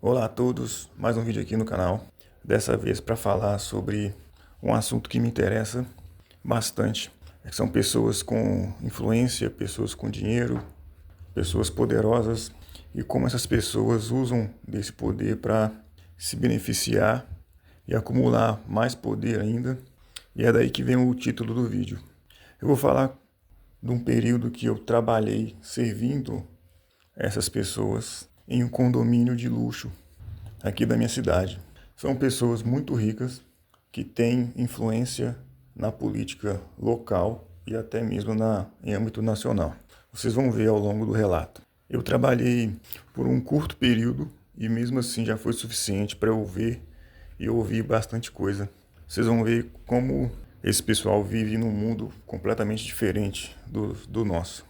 Olá a todos, mais um vídeo aqui no canal. Dessa vez para falar sobre um assunto que me interessa bastante. São pessoas com influência, pessoas com dinheiro, pessoas poderosas e como essas pessoas usam desse poder para se beneficiar e acumular mais poder ainda. E é daí que vem o título do vídeo. Eu vou falar de um período que eu trabalhei servindo essas pessoas em um condomínio de luxo aqui da minha cidade. São pessoas muito ricas que têm influência na política local e até mesmo em âmbito nacional. Vocês vão ver ao longo do relato. Eu trabalhei por um curto período e mesmo assim já foi suficiente para eu ver e ouvir bastante coisa. Vocês vão ver como esse pessoal vive num mundo completamente diferente do nosso.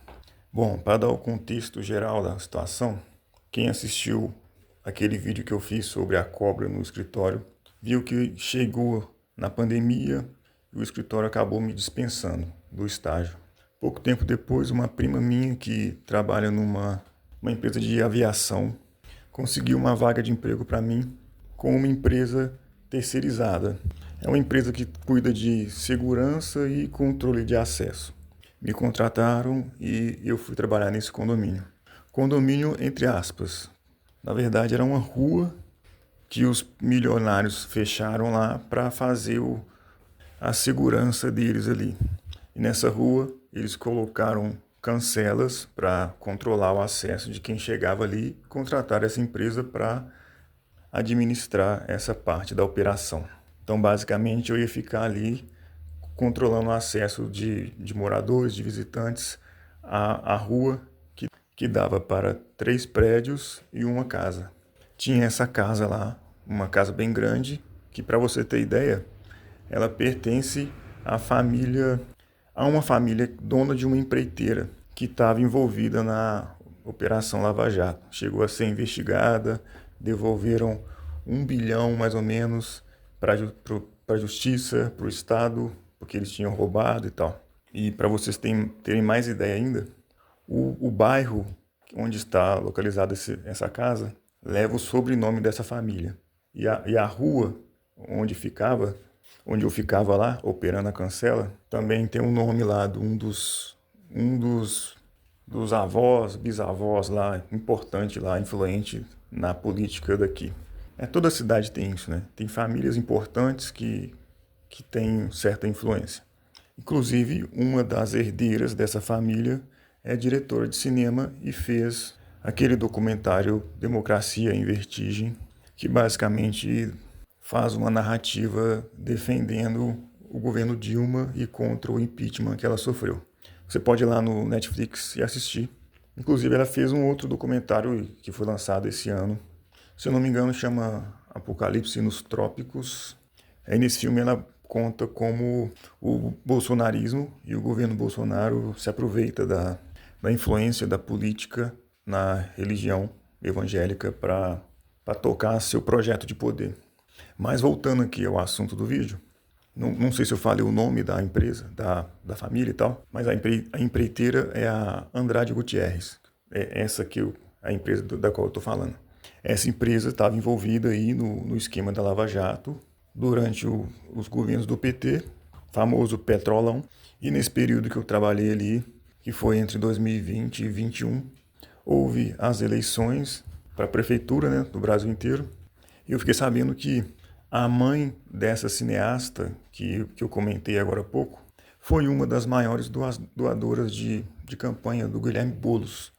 Bom, para dar o contexto geral da situação, quem assistiu aquele vídeo que eu fiz sobre a cobra no escritório viu que chegou na pandemia e o escritório acabou me dispensando do estágio. Pouco tempo depois, uma prima minha que trabalha uma empresa de aviação conseguiu uma vaga de emprego para mim com uma empresa terceirizada. É uma empresa que cuida de segurança e controle de acesso. Me contrataram e eu fui trabalhar nesse condomínio. Condomínio entre aspas. Na verdade, era uma rua que os milionários fecharam lá para fazer a segurança deles ali. E nessa rua, eles colocaram cancelas para controlar o acesso de quem chegava ali e contrataram essa empresa para administrar essa parte da operação. Então, basicamente, eu ia ficar ali controlando o acesso de moradores, de visitantes à rua que dava para 3 prédios e uma casa. Tinha essa casa lá, uma casa bem grande, que para você ter ideia, ela pertence a uma família dona de uma empreiteira que estava envolvida na Operação Lava Jato. Chegou a ser investigada, devolveram 1 bilhão mais ou menos para a justiça, para o Estado, porque eles tinham roubado e tal. E para vocês terem mais ideia ainda, o bairro onde está localizada essa casa leva o sobrenome dessa família. E a rua onde eu ficava lá, operando a cancela, também tem um nome lá de um dos avós, bisavós lá, importante lá, influente na política daqui. Toda cidade tem isso, né? Tem famílias importantes que têm certa influência. Inclusive, uma das herdeiras dessa família é diretora de cinema e fez aquele documentário Democracia em Vertigem, que basicamente faz uma narrativa defendendo o governo Dilma e contra o impeachment que ela sofreu. Você pode ir lá no Netflix e assistir. Inclusive, ela fez um outro documentário que foi lançado esse ano. Se eu não me engano, chama Apocalipse nos Trópicos. Aí nesse filme ela conta como o bolsonarismo e o governo Bolsonaro se aproveita da influência da política na religião evangélica para tocar seu projeto de poder. Mas voltando aqui ao assunto do vídeo, não sei se eu falei o nome da empresa, da família e tal, mas a empreiteira é a Andrade Gutierrez. É essa a empresa da qual eu estou falando. Essa empresa estava envolvida aí no esquema da Lava Jato durante os governos do PT, famoso Petrolão. E nesse período que eu trabalhei ali, que foi entre 2020 e 2021, houve as eleições para a prefeitura, né, do Brasil inteiro. E eu fiquei sabendo que a mãe dessa cineasta, que eu comentei agora há pouco, foi uma das maiores doadoras de campanha do Guilherme Boulos,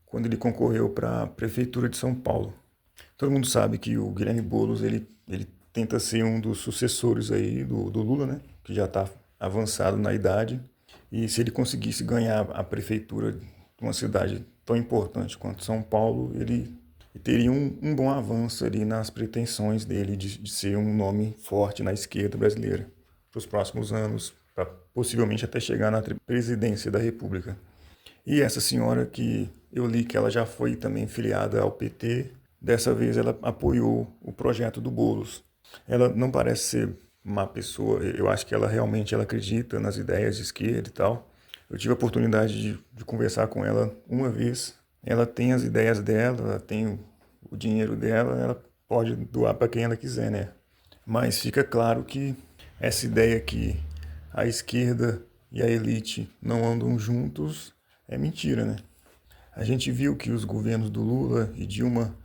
quando ele concorreu para a prefeitura de São Paulo. Todo mundo sabe que o Guilherme Boulos ele tenta ser um dos sucessores aí do Lula, né, que já está avançado na idade. E se ele conseguisse ganhar a prefeitura de uma cidade tão importante quanto São Paulo, ele teria um bom avanço ali nas pretensões dele de ser um nome forte na esquerda brasileira para os próximos anos, para possivelmente até chegar na presidência da República. E essa senhora que eu li que ela já foi também filiada ao PT, dessa vez ela apoiou o projeto do Boulos. Ela não parece ser uma pessoa, eu acho que ela realmente acredita nas ideias de esquerda e tal. Eu tive a oportunidade de conversar com ela uma vez. Ela tem as ideias dela, ela tem o dinheiro dela, ela pode doar para quem ela quiser, né? Mas fica claro que essa ideia que a esquerda e a elite não andam juntos é mentira, né? A gente viu que os governos do Lula e Dilma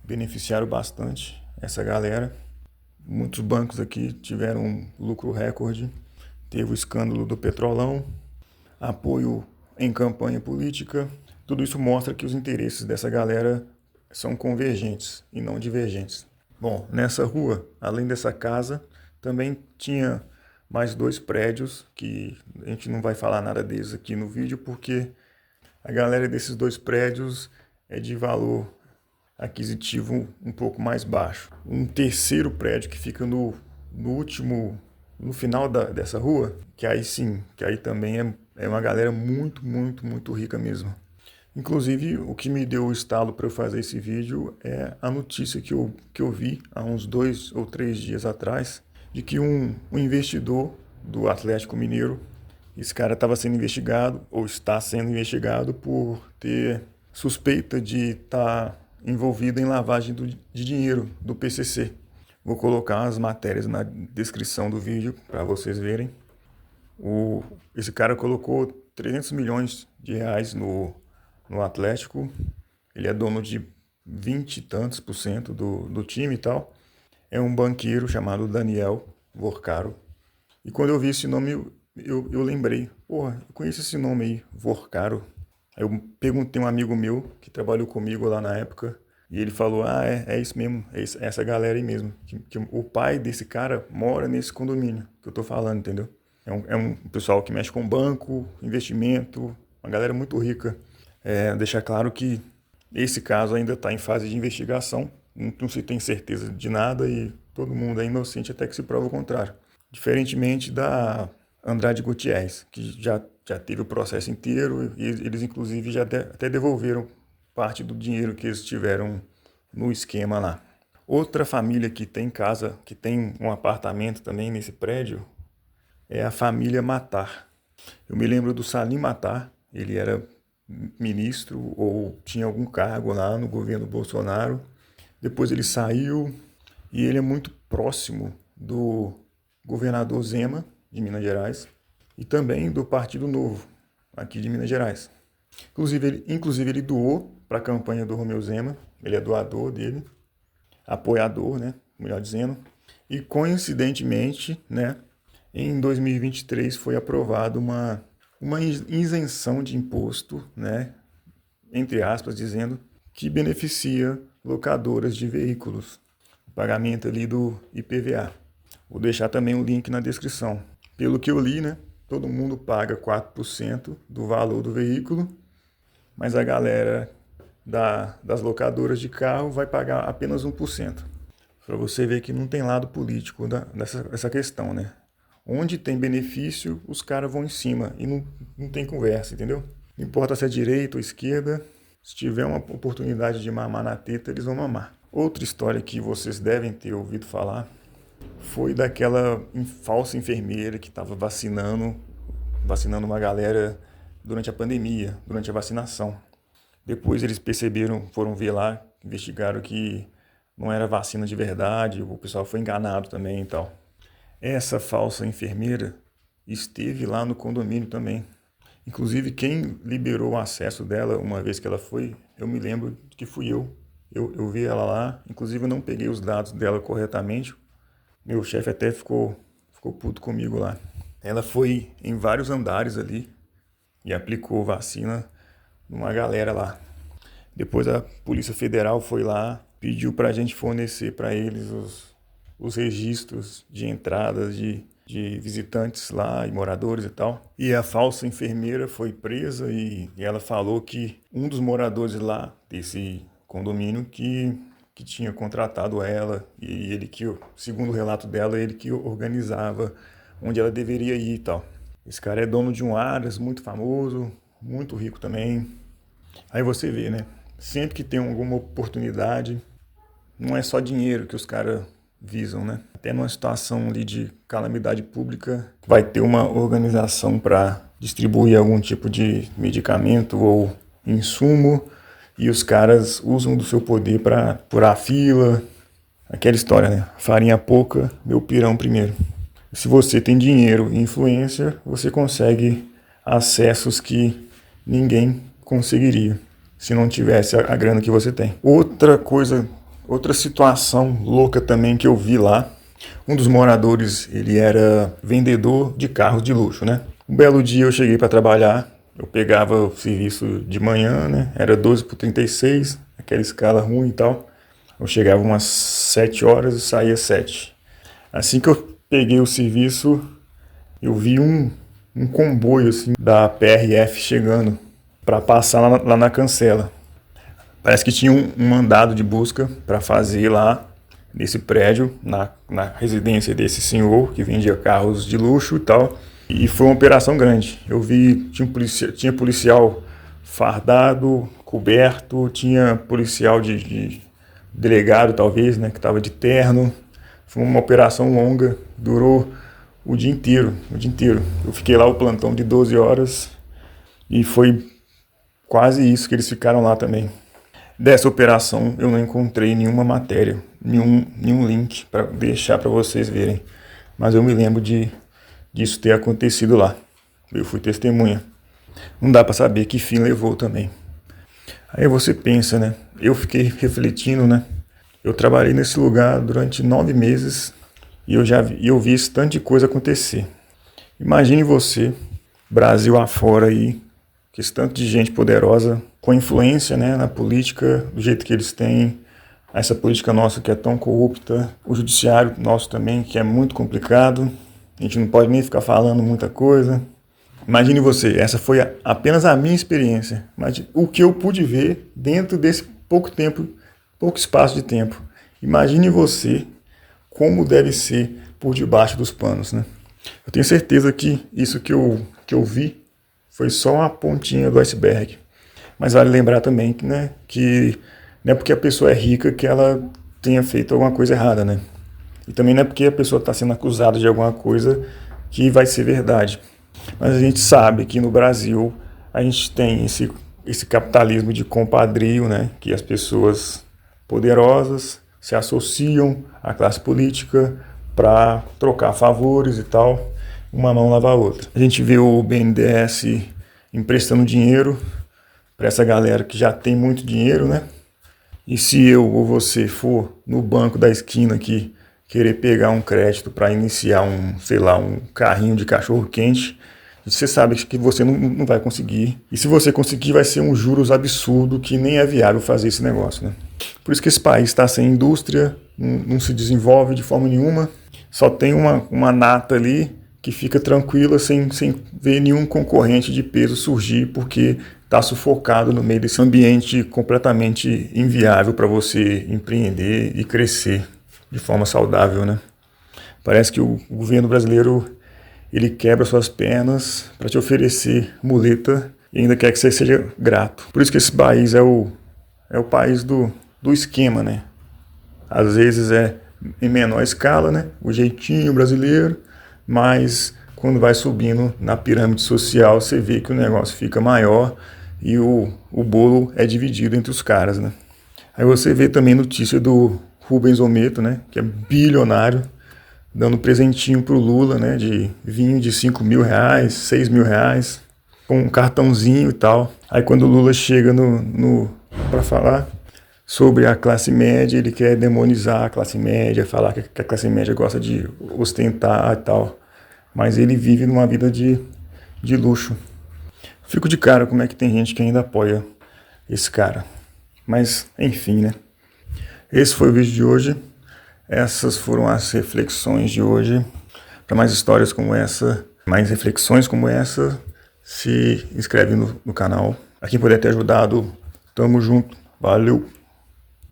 beneficiaram bastante essa galera. Muitos bancos aqui tiveram um lucro recorde. Teve o escândalo do Petrolão, apoio em campanha política. Tudo isso mostra que os interesses dessa galera são convergentes e não divergentes. Bom, nessa rua, além dessa casa, também tinha mais 2 prédios que a gente não vai falar nada deles aqui no vídeo porque a galera desses 2 prédios é de valor aquisitivo um pouco mais baixo. Um terceiro prédio que fica no final dessa rua, que aí sim, que aí também é uma galera muito rica mesmo. Inclusive, o que me deu o estalo para eu fazer esse vídeo é a notícia que eu vi há uns 2 ou 3 dias atrás, de que um investidor do Atlético Mineiro, esse cara estava sendo investigado, ou está sendo investigado, por ter suspeita de estar envolvido em lavagem de dinheiro do PCC. Vou colocar as matérias na descrição do vídeo para vocês verem. Esse cara colocou 300 milhões de reais no Atlético. Ele é dono de 20 e tantos por cento do time e tal. É um banqueiro chamado Daniel Vorcaro. E quando eu vi esse nome, eu lembrei, porra, eu conheço esse nome aí, Vorcaro. Aí eu perguntei a um amigo meu que trabalhou comigo lá na época, e ele falou, é isso mesmo, é essa galera aí mesmo. Que o pai desse cara mora nesse condomínio que eu tô falando, entendeu? É um pessoal que mexe com banco, investimento, uma galera muito rica. Deixar claro que esse caso ainda está em fase de investigação, não se tem certeza de nada e todo mundo é inocente até que se prova o contrário. Diferentemente da Andrade Gutierrez, que já teve o processo inteiro e eles inclusive já até devolveram parte do dinheiro que eles tiveram no esquema lá. Outra família que tem casa, que tem um apartamento também nesse prédio, é a família Matar. Eu me lembro do Salim Matar, ele era ministro ou tinha algum cargo lá no governo Bolsonaro. Depois ele saiu e ele é muito próximo do governador Zema, de Minas Gerais, e também do Partido Novo, aqui de Minas Gerais. Inclusive ele doou para a campanha do Romeu Zema, ele é doador dele, apoiador, né, melhor dizendo. E coincidentemente, né, em 2023 foi aprovada uma isenção de imposto, né, entre aspas, dizendo que beneficia locadoras de veículos, o pagamento ali do IPVA. Vou deixar também o link na descrição. Pelo que eu li, né, todo mundo paga 4% do valor do veículo, mas a galera das locadoras de carro vai pagar apenas 1%. Para você ver que não tem lado político dessa questão, né? Onde tem benefício, os caras vão em cima e não tem conversa, entendeu? Não importa se é direita ou esquerda, se tiver uma oportunidade de mamar na teta, eles vão mamar. Outra história que vocês devem ter ouvido falar foi daquela falsa enfermeira que estava vacinando uma galera durante a pandemia, durante a vacinação. Depois eles foram ver lá, investigaram que não era vacina de verdade, o pessoal foi enganado também e tal. Essa falsa enfermeira esteve lá no condomínio também. Inclusive, quem liberou o acesso dela uma vez que ela foi, eu me lembro que fui eu. Eu vi ela lá, inclusive eu não peguei os dados dela corretamente. Meu chefe até ficou puto comigo lá. Ela foi em vários andares ali e aplicou vacina numa galera lá. Depois a Polícia Federal foi lá, pediu para a gente fornecer para eles os registros de entradas de visitantes lá e moradores e tal. E a falsa enfermeira foi presa e ela falou que um dos moradores lá desse condomínio que tinha contratado ela e ele que, segundo o relato dela, ele que organizava onde ela deveria ir e tal. Esse cara é dono de um Aras muito famoso, muito rico também. Aí você vê, né? Sempre que tem alguma oportunidade, não é só dinheiro que os caras visam, né? Até numa situação ali de calamidade pública, vai ter uma organização para distribuir algum tipo de medicamento ou insumo e os caras usam do seu poder para furar a fila. Aquela história, né? Farinha pouca, meu pirão primeiro. Se você tem dinheiro e influência, você consegue acessos que ninguém conseguiria se não tivesse a grana que você tem. Outra coisa, outra situação louca também que eu vi lá, um dos moradores, ele era vendedor de carros de luxo, né? Um belo dia eu cheguei para trabalhar, eu pegava o serviço de manhã, né? Era 12/36, aquela escala ruim e tal. Eu chegava umas 7 horas e saía 7. Assim que eu peguei o serviço, eu vi um comboio assim, da PRF chegando para passar lá na cancela. Parece que tinha um mandado de busca para fazer lá nesse prédio, na residência desse senhor que vendia carros de luxo e tal. E foi uma operação grande. Eu vi, tinha policial fardado, coberto, tinha policial de delegado talvez, né, que estava de terno. Foi uma operação longa, durou o dia inteiro. Eu fiquei lá o plantão de 12 horas e foi quase isso que eles ficaram lá também. Dessa operação eu não encontrei nenhuma matéria, nenhum link para deixar para vocês verem. Mas eu me lembro disso ter acontecido lá. Eu fui testemunha. Não dá para saber que fim levou também. Aí você pensa, né? Eu fiquei refletindo, né? Eu trabalhei nesse lugar durante 9 meses e eu vi esse tanto de coisa acontecer. Imagine você, Brasil afora aí, que esse tanto de gente poderosa, com influência, né, na política, do jeito que eles têm, essa política nossa que é tão corrupta, o judiciário nosso também, que é muito complicado, a gente não pode nem ficar falando muita coisa. Imagine você, essa foi apenas a minha experiência, mas o que eu pude ver dentro desse pouco espaço de tempo. Imagine você como deve ser por debaixo dos panos, né? Eu tenho certeza que isso que eu vi foi só uma pontinha do iceberg. Mas vale lembrar também que, né, que não é porque a pessoa é rica que ela tenha feito alguma coisa errada, né? E também não é porque a pessoa está sendo acusada de alguma coisa que vai ser verdade. Mas a gente sabe que no Brasil a gente tem esse capitalismo de compadrio, né? Que as pessoas poderosas se associam à classe política para trocar favores e tal, uma mão lava a outra. A gente vê o BNDES emprestando dinheiro para essa galera que já tem muito dinheiro, né? E se eu ou você for no banco da esquina aqui querer pegar um crédito para iniciar um carrinho de cachorro quente, você sabe que você não vai conseguir. E se você conseguir, vai ser um juros absurdo que nem é viável fazer esse negócio, né? Por isso que esse país está sem indústria, não se desenvolve de forma nenhuma. Só tem uma nata ali que fica tranquila sem ver nenhum concorrente de peso surgir, porque está sufocado no meio desse ambiente completamente inviável para você empreender e crescer de forma saudável, né? Parece que o governo brasileiro ele quebra suas pernas para te oferecer muleta e ainda quer que você seja grato. Por isso que esse país é o país do esquema, né? Às vezes é em menor escala, né? O jeitinho brasileiro, mas quando vai subindo na pirâmide social, você vê que o negócio fica maior e o bolo é dividido entre os caras, né? Aí você vê também notícia do Rubens Ometo, né? Que é bilionário, dando presentinho pro Lula, né? De vinho de 5 mil reais, 6 mil reais, com um cartãozinho e tal. Aí quando o Lula chega para falar sobre a classe média, ele quer demonizar a classe média, falar que a classe média gosta de ostentar e tal. Mas ele vive numa vida de luxo. Fico de cara como é que tem gente que ainda apoia esse cara. Mas, enfim, né? Esse foi o vídeo de hoje. Essas foram as reflexões de hoje. Para mais histórias como essa, mais reflexões como essa, se inscreve no canal. A quem puder ter ajudado, tamo junto. Valeu!